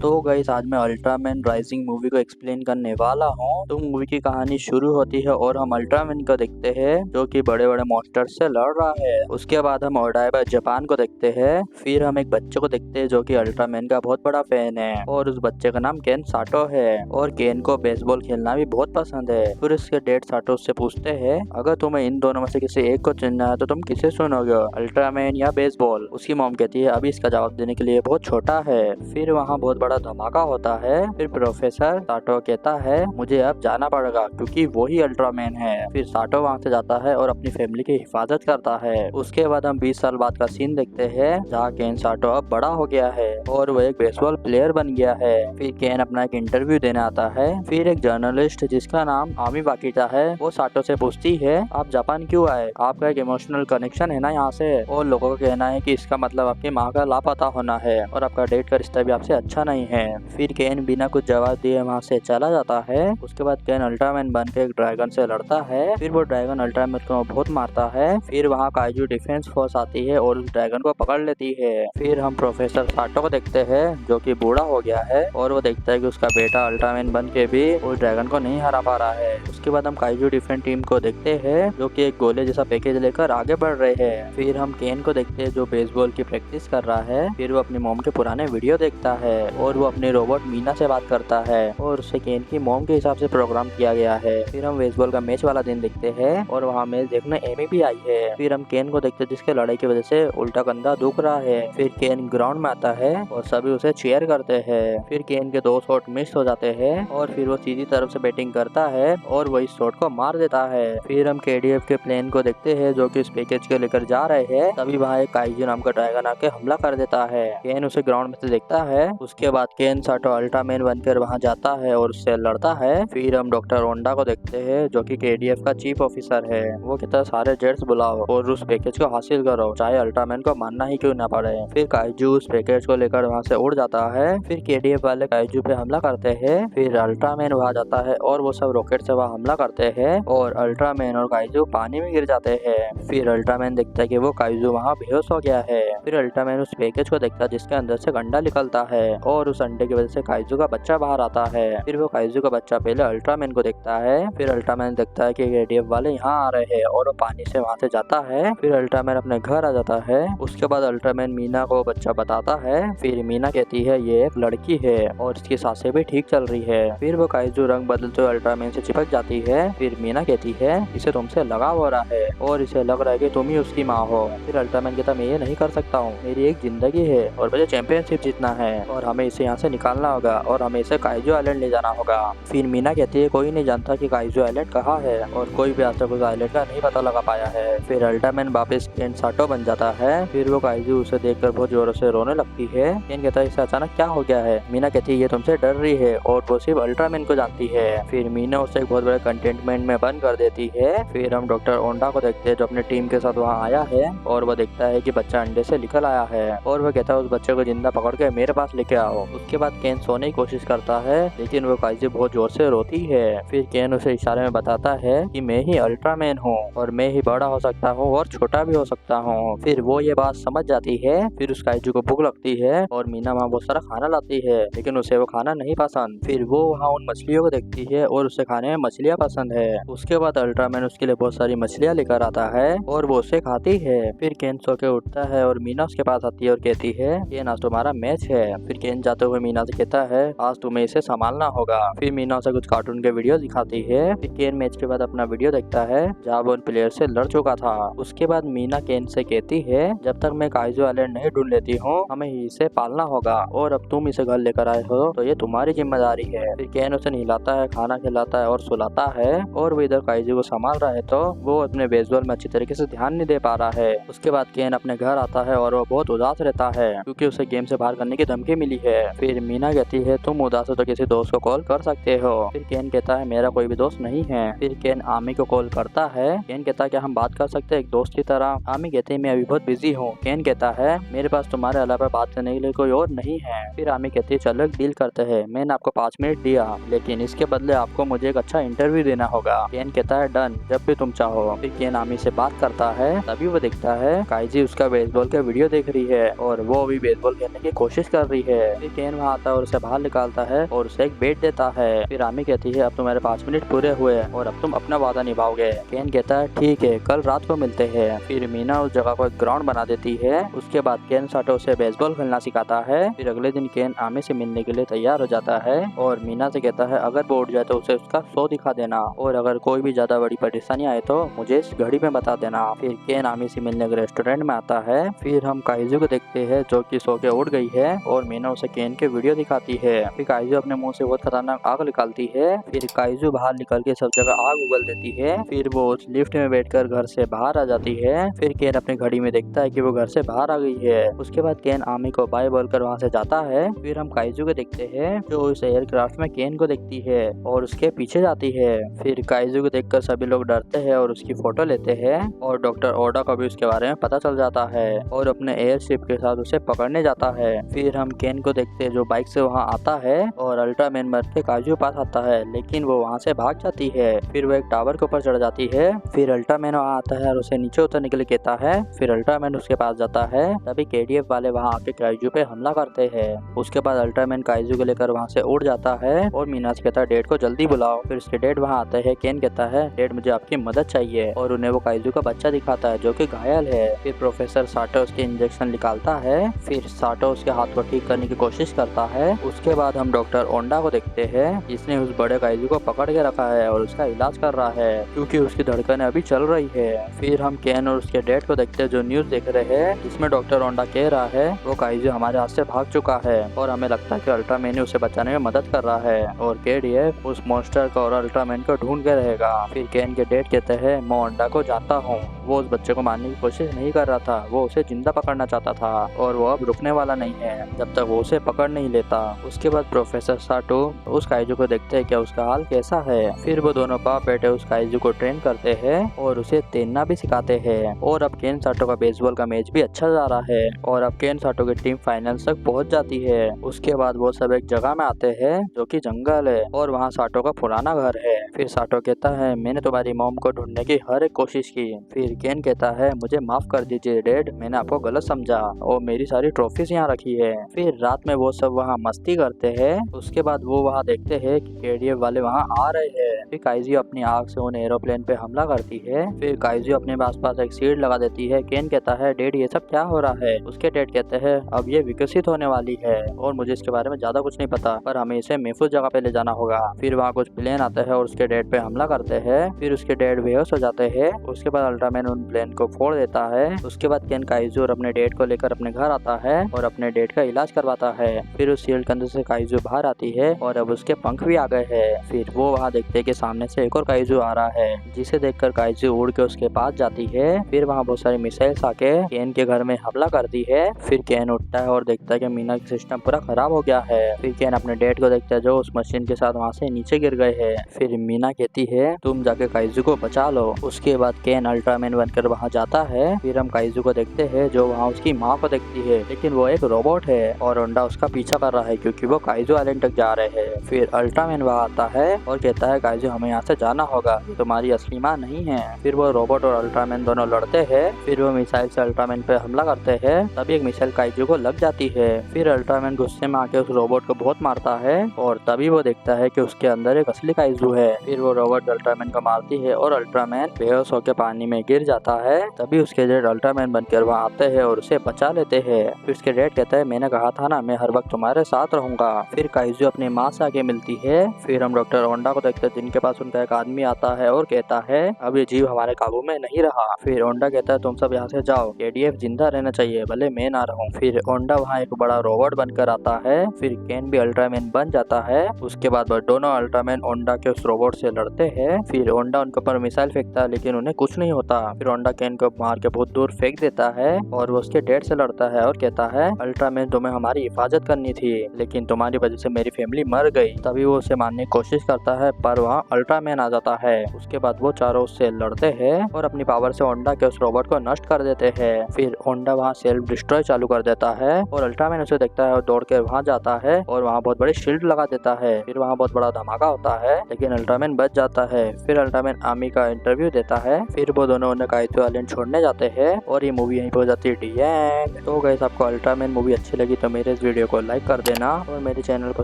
तो गाइस आज मैं अल्ट्रामैन राइजिंग मूवी को एक्सप्लेन करने वाला हूँ। तो मूवी की कहानी शुरू होती है और हम अल्ट्रामैन को देखते हैं जो कि बड़े बड़े मॉन्स्टर से लड़ रहा है। उसके बाद हम ओडाइबा जापान को देखते हैं। फिर हम एक बच्चे को देखते हैं जो कि अल्ट्रामैन का बहुत बड़ा फैन है और उस बच्चे का नाम केन साटो है और केन को बेसबॉल खेलना भी बहुत पसंद है। फिर उसके डैड साटो उससे पूछते हैं अगर तुम्हें इन दोनों में से किसी एक को चुनना है तो तुम किसे चुनोगे, अल्ट्रामैन या बेसबॉल। उसकी मॉम कहती है अभी इसका जवाब देने के लिए बहुत छोटा है। फिर वहाँ बहुत बड़ा धमाका होता है। फिर प्रोफेसर साटो कहता है मुझे अब जाना पड़ेगा क्योंकि वो ही अल्ट्रामैन है। फिर साटो वहाँ से जाता है और अपनी फैमिली की हिफाजत करता है। उसके बाद हम 20 साल बाद का सीन देखते हैं जहाँ केन साटो अब बड़ा हो गया है और वो एक बेसबॉल प्लेयर बन गया है। फिर केन अपना एक इंटरव्यू देने आता है। फिर एक जर्नलिस्ट जिसका नाम आमी वाकिटा है वो साटो से पूछती है आप जापान क्यों आए, आपका एक इमोशनल कनेक्शन है ना यहाँ से। और लोगों का कहना है कि इसका मतलब आपकी माँ का लापता होना है और आपका डेट का रिश्ता भी आपसे अच्छा नहीं है। फिर केन बिना कुछ जवाब दिए वहाँ से चला जाता है। उसके बाद केन अल्ट्रामैन बन के एक ड्रैगन से लड़ता है। फिर वो ड्रैगन अल्ट्रामैन को बहुत मारता है। फिर वहाँ काइजू डिफेंस फोर्स आती है और उस ड्रैगन को पकड़ लेती है। फिर हम प्रोफेसर साटो को देखते हैं जो कि बूढ़ा हो गया है और वो देखता है कि उसका बेटा अल्ट्रामैन बन के भी उस ड्रैगन को नहीं हरा पा रहा है। उसके बाद हम काइजू डिफेंस टीम को देखते हैं जो कि एक गोले जैसा पैकेज लेकर आगे बढ़ रहे हैं। फिर हम केन को देखते हैं जो बेसबॉल की प्रैक्टिस कर रहा है। फिर वो अपनी मॉम के पुराने वीडियो देखता है और वो अपने रोबोट मीना से बात करता है और उसे केन की मॉम के हिसाब से प्रोग्राम किया गया है। फिर हम बेसबॉल का मैच वाला दिन देखते हैं और वहाँ मैच देखने एमी भी आई है। फिर हम केन को देखते हैं जिसके लड़ाई की वजह से उल्टा कंधा दुख रहा है। फिर केन ग्राउंड में आता है और सभी उसे चीयर करते हैं। फिर केन के 2 शॉट मिस हो जाते हैं और फिर वो सीधी तरफ से बैटिंग करता है और वो इस शॉट को मार देता है। फिर हम केडीएफ के प्लेन को देखते हैं जो कि इस पैकेज के लेकर जा रहे हैं। तभी वहाँ एक काइजू नाम का ड्रैगन आके हमला कर देता है। केन उसे ग्राउंड में से देखता है। उसके बाद केन साटो अल्ट्रामैन बनकर वहाँ जाता है और उससे लड़ता है। फिर हम डॉक्टर ओंडा को देखते हैं जो कि केडीएफ का चीफ ऑफिसर है। वो कहता है सारे जेट्स बुलाओ और उस पैकेज को हासिल करो चाहे अल्ट्रामैन को मारना ही क्यों ना पड़े। फिर काइजू उस पैकेज को लेकर वहाँ से उड़ जाता है। फिर केडीएफ वाले काइजू पे हमला करते हैं। फिर अल्ट्रामैन वहाँ जाता है और वो सब रॉकेट से वहाँ हमला करते हैं और अल्ट्रामैन और काइजू पानी में गिर जाते हैं। फिर अल्ट्रामैन देखता है कि वो काइजू वहाँ बेहोश हो गया है। फिर अल्ट्रामैन उस पैकेज को देखता है जिसके अंदर से अंडा निकलता है और उस अंडे की वजह से काइजू का बच्चा बाहर आता है। फिर वो काइजू का बच्चा पहले अल्ट्रामैन को देखता है। फिर अल्ट्रामैन देखता है कि केडीएफ वाले यहाँ आ रहे हैं और वो पानी से वहाँ से जाता है। फिर अल्ट्रामैन अपने घर आ जाता है। उसके बाद अल्ट्रामैन मीना को बच्चा बताता है। फिर मीना कहती है ये एक लड़की है और इसकी सांसें भी ठीक चल रही है। फिर वो काइजू रंग बदलते हुए अल्ट्रामैन से चिपक जाती है। फिर मीना कहती है इसे तुमसे लगाव हो रहा है और इसे लग रहा है कि तुम ही उसकी माँ हो। फिर अल्ट्रामैन कहता मैं ये नहीं कर सकता हूँ, मेरी एक जिंदगी है और मुझे चैंपियनशिप जीतना है और हमें इसे यहाँ से निकालना होगा और हमें इसे काइजू आइलैंड ले जाना होगा। फिर मीना कहती है कोई नहीं जानता कि काइजू आइलैंड कहाँ है और कोई भी आज तक उस आइलैंड का नहीं पता लगा पाया है। फिर अल्ट्रामैन वापस केन साटो बन जाता है। फिर वो काइजू उसे देखकर बहुत जोरों से रोने लगती है। केन कहता है इसे अचानक क्या हो गया है। मीना कहती है ये तुमसे डर रही है और वो सिर्फ अल्ट्रामैन को जानती है। फिर मीना उसे एक बहुत बड़े कंटेनमेंट में बंद कर देती है। फिर हम डॉक्टर ओंडा को देखते हैं जो अपने टीम के साथ वहाँ आया है और वो देखता है कि बच्चा अंडे से निकल आया है और वो कहता है उस बच्चे को जिंदा पकड़ के मेरे पास लेके आओ। उसके बाद केन सोने की कोशिश करता है लेकिन वो काइजू बहुत जोर से रोती है। फिर केन उसे इशारे में बताता है कि मैं ही अल्ट्रामैन हूँ और मैं ही बड़ा हो सकता हूँ और छोटा भी हो सकता हूँ। फिर वो ये बात समझ जाती है। फिर उस काइजू को भूख लगती है और मीना वहाँ बहुत सारा खाना लाती है लेकिन उसे वो खाना नहीं पसंद। फिर वो वहाँ उन मछलियों को देखती है और उसे खाने में मछलियाँ पसंद है। उसके बाद अल्ट्रामैन उसके लिए बहुत सारी मछलियाँ लेकर आता है और वो उसे खाती है। फिर केन सो के उठता है और मीना उसके पास आती है और कहती है केन आज तुम्हारा मैच है। फिर केन जाते हुए मीना से कहता है आज तुम्हें इसे संभालना होगा। फिर मीना उसे कुछ कार्टून के वीडियो दिखाती है। फिर केन मैच के बाद अपना वीडियो देखता है जहाँ वो उन प्लेयर से लड़ चुका था। उसके बाद मीना केन से कहती है जब तक मैं काइजू आइलैंड नहीं ढूंढ लेती हूँ हमें इसे पालना होगा और अब तुम इसे घर लेकर आए हो तो ये तुम्हारी जिम्मेदारी है। फिर केन उसे नहलाता है, खाना खिलाता है और सुलाता है और वो इधर काइजू को संभाल रहा है तो वो अपने बेसबॉल में अच्छी तरीके से ध्यान नहीं दे पा रहा है। उसके बाद केन अपने घर आता है और वो बहुत उदास रहता है क्योंकि उसे गेम से बाहर करने की धमकी मिली है। फिर मीना कहती है तुम उदास हो तो किसी दोस्त को कॉल कर सकते हो। फिर केन कहता है मेरा कोई भी दोस्त नहीं है। फिर केन आमी को कॉल करता है। केन कहता है क्या हम बात कर सकते हैं एक दोस्त की तरह। आमी कहती है मैं अभी बहुत बिजी हूँ। केन कहता है मेरे पास तुम्हारे अलावा बात करने के लिए कोई और नहीं है। फिर आमी कहती है चलो एक डील करते हैं, मैंने आपको 5 मिनट दिया लेकिन इसके बदले आपको मुझे एक अच्छा इंटरव्यू देना होगा। केन कहता है डन, जब भी तुम चाहो। फिर केन आमी से बात करता है। तभी वो देखता है काइजी उसका बेसबॉल का वीडियो देख रही है और वो भी बेसबॉल खेलने की कोशिश कर रही है। फिर केन वहाँ आता है और उसे बाहर निकालता है और उसे एक बेट देता है। फिर आमी कहती है अब तुम्हारे 5 मिनट पूरे हुए और अब तुम अपना वादा निभाओगे। केन कहता है ठीक है, कल रात को मिलते हैं। फिर मीना उस जगह को एक ग्राउंड बना देती है। उसके बाद केन साटो उसे बेसबॉल खेलना सिखाता है। फिर अगले दिन केन आमी से मिलने के लिए तैयार हो जाता है और मीना से कहता है अगर वो उठ जाए तो उसे उसका शो दिखा देना और अगर कोई भी ज्यादा बड़ी परेशानी आए तो मुझे इस घड़ी में बता देना। फिर केन आमी से मिलने के रेस्टोरेंट में आता है। फिर हम काइजू को देखते हैं जो कि सो के उठ गई है और मीना उसे केन के वीडियो दिखाती है। फिर काइजू अपने मुंह से बहुत खतरनाक आग निकालती है। फिर काइजू बाहर निकल के सब जगह आग उगल देती है। फिर वो उस लिफ्ट में बैठकर घर से बाहर आ जाती है। फिर केन अपनी घड़ी में देखता है कि वो घर से बाहर आ गई है। उसके बाद केन आमी को बाय बोलकर वहाँ से जाता है। फिर हम काइजू को देखते हैं जो उस एयरक्राफ्ट में केन को देखती है और उसके पीछे जाती है। फिर काइजू को देखकर सभी लोग डरते हैं और उसकी फोटो लेते हैं और डॉक्टर ओडा को भी उसके बारे में पता चल जाता है और अपने एयरशिप के साथ उसे पकड़ने जाता है। फिर हम केन को देखते हैं जो बाइक से वहाँ आता है और अल्ट्रामैन मर के काइजू पास आता है लेकिन वो वहाँ से भाग जाती है। फिर वो एक टावर के ऊपर चढ़ जाती है। फिर अल्ट्रामैन वहाँ आता है और उसे नीचे उतरने के लिए कहता है। फिर अल्ट्रामैन उसके पास जाता है। तभी केडीएफ वाले वहाँ आके काइजू पे हमला करते हैं। उसके बाद अल्ट्रामैन काइजू को लेकर वहाँ से उड़ जाता है और मीना से कहता है डैड को जल्दी बुलाओ। फिर उसके डैड वहाँ आते हैं। केन कहता है डैड मुझे आपकी मदद चाहिए और उन्हें वो काइजू का बच्चा दिखाता है जो कि घायल है। फिर प्रोफेसर साटो उसके इंजेक्शन निकालता है। फिर साटो उसके हाथ को ठीक करने की कोशिश करता है। उसके बाद हम डॉक्टर ओंडा को देखते हैं जिसने उस बड़े काइजू को पकड़ के रखा है और उसका इलाज कर रहा है क्योंकि उसकी धड़कनें अभी चल रही है। फिर हम केन और उसके डैड को देखते हैं जो न्यूज देख रहे हैं जिसमें डॉक्टर ओंडा कह रहा है वो काइजू हमारे हाथ से भाग चुका है और हमें लगता है कि अल्ट्रामैन उसे बचाने में मदद कर रहा है और केडीएफ उस मॉन्स्टर को और अल्ट्रामैन को ढूंढ के रहेगा। फिर केन के डैड कहते हैं मैं ओंडा को जानता हूँ, वो उस बच्चे को मारने की कोशिश नहीं कर रहा था, वो उसे जिंदा पकड़ना चाहता था और वो अब रुकने वाला नहीं है जब तक वो उसे पकड़ नहीं लेता। उसके बाद प्रोफेसर साटो उस काइजू को देखते हैं कि उसका हाल कैसा है। फिर वो दोनों बाप बेटे उस काइजू को ट्रेन करते हैं और उसे तैरना भी सिखाते हैं और अब केन साटो का बेसबॉल का मैच भी अच्छा जा रहा है और अब केन साटो की टीम फाइनल्स तक पहुंच जाती है। उसके बाद वो सब एक जगह में आते हैं जो कि जंगल है और वहाँ साटो का पुराना घर है। फिर साटो कहता है मैंने तुम्हारी मॉम को ढूंढने की हर एक कोशिश की। फिर केन कहता है मुझे माफ कर दीजिए डैड, मैंने आपको गलत समझा और मेरी सारी ट्रॉफीज यहाँ रखी है। फिर रात में वो सब वहाँ मस्ती करते हैं। उसके बाद वो वहाँ देखते हैं कि केडीएफ वाले वहाँ आ रहे हैं। फिर काइजू अपनी आग से उन एरोप्लेन पे हमला करती है। फिर काइजू अपने आसपास एक शील्ड लगा देती है। केन कहता है डैड ये सब क्या हो रहा है। उसके डैड कहते हैं अब ये विकसित होने वाली है और मुझे इसके बारे में ज्यादा कुछ नहीं पता पर हमें इसे महफूज जगह पे ले जाना होगा। फिर वहाँ कुछ प्लेन आते हैं और उसके डैड पे हमला करते हैं। फिर उसके डैड बेहोश हो जाते हैं। उसके बाद अल्ट्रामैन उन प्लेन को फोड़ देता है। उसके बाद केन काइजू और अपने डैड को लेकर अपने घर आता है और अपने डैड का इलाज करवाता है। फिर उस शील्ड के अंदर से काइजू बाहर आती है और अब उसके पंख भी आ गए हैं। फिर वो वहाँ देखते हैं कि सामने से एक और काइजू आ रहा है जिसे देखकर काइजू उड़ के उसके पास जाती है। फिर वहाँ बहुत सारी मिसाइल्स आके केन के घर में हमला करती है। फिर केन उठता है और देखता है कि मीना का सिस्टम पूरा खराब हो गया है। फिर केन अपने डैड को देखता है जो उस मशीन के साथ वहाँ से नीचे गिर गए हैं। फिर मीना कहती है तुम जाके काइजू को बचा लो। उसके बाद केन अल्ट्रामैन बनकर वहाँ जाता है। फिर हम काइजू को देखते हैं जो वहाँ उसकी माँ को देखती है लेकिन वो एक रोबोट है और ओंडा उसका पीछा कर रहा है क्योंकि वो काइजू आइलैंड तक जा रहे हैं। फिर अल्ट्रामैन वहाँ आता है और कहता है काइजू हमें यहाँ से जाना होगा, ये तुम्हारी असली माँ नहीं है। फिर वो रोबोट और अल्ट्रामैन दोनों लड़ते हैं। फिर वो मिसाइल से अल्ट्रामैन पे हमला करते हैं। तभी एक मिसाइल काइजू को लग जाती है। फिर अल्ट्रामैन गुस्से में आके उस रोबोट को बहुत मारता है और तभी वो देखता है कि उसके अंदर एक असली काइजू है। फिर वो रोबोट अल्ट्रामैन को मारती है और अल्ट्रामैन बेहोश होकर पानी में गिर जाता है। तभी उसके डैड अल्ट्रामैन बनकर वहाँ आते हैं और उसे बचा लेते हैं। फिर उसके डैड कहता है मैंने कहा था ना मैं हर वक्त तुम्हारे साथ रहूंगा। फिर काइजू अपनी माँ से आके मिलती है। फिर हम डॉक्टर ओंडा को देखते हैं जिनके पास उनका एक आदमी आता है और कहता है अब ये जीव हमारे काबू में नहीं रहा। फिर ओंडा कहता है तुम सब यहाँ से जाओ, केडीएफ जिंदा रहना चाहिए भले मैं ना रहूं। फिर ओंडा वहाँ एक बड़ा रोबोट बनकर आता है। फिर केन भी अल्ट्रामैन बन जाता है। उसके बाद वो दोनों अल्ट्रामैन ओंडा के उस रोबोट से लड़ते हैं। फिर ओंडा उनके ऊपर मिसाइल फेंकता है लेकिन उन्हें कुछ नहीं होता। फिर ओंडा केन को मार के बहुत दूर फेंक देता है और वो उसके डैड से लड़ता है और कहता है अल्ट्रामैन तुम्हें हमारी हिफाजत करनी थी लेकिन तुम्हारी वजह से मेरी फैमिली मर गई। तभी वो उसे मारने की कोशिश करता है पर वहाँ अल्ट्रामैन आ जाता है। उसके बाद वो चारों उससे लड़ते हैं और अपनी पावर से ओंडा के उस रोबोट को नष्ट कर देते हैं। फिर ओंडा वहाँ सेल्फ डिस्ट्रॉय चालू कर देता है और अल्ट्रामैन उसे देखता है और दौड़ कर वहाँ जाता है और वहाँ बहुत बड़ी शील्ड लगा देता है। फिर वहाँ बहुत बड़ा धमाका होता है लेकिन अल्ट्रामैन बच जाता है। फिर अल्ट्रामैन आर्मी का इंटरव्यू देता है। फिर वो दोनों उन्हें काइतो आइलैंड छोड़ने जाते हैं और ये मूवी यहीं पे हो जाती है दी एंड। तो गाइस आपको अल्ट्रामैन मूवी अच्छी लगी तो मेरे इस वीडियो को लाइक कर देना और मेरे चैनल को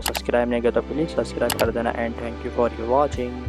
सब्सक्राइब नहीं किया तो प्लीज सब्सक्राइब कर देना and thank you for watching.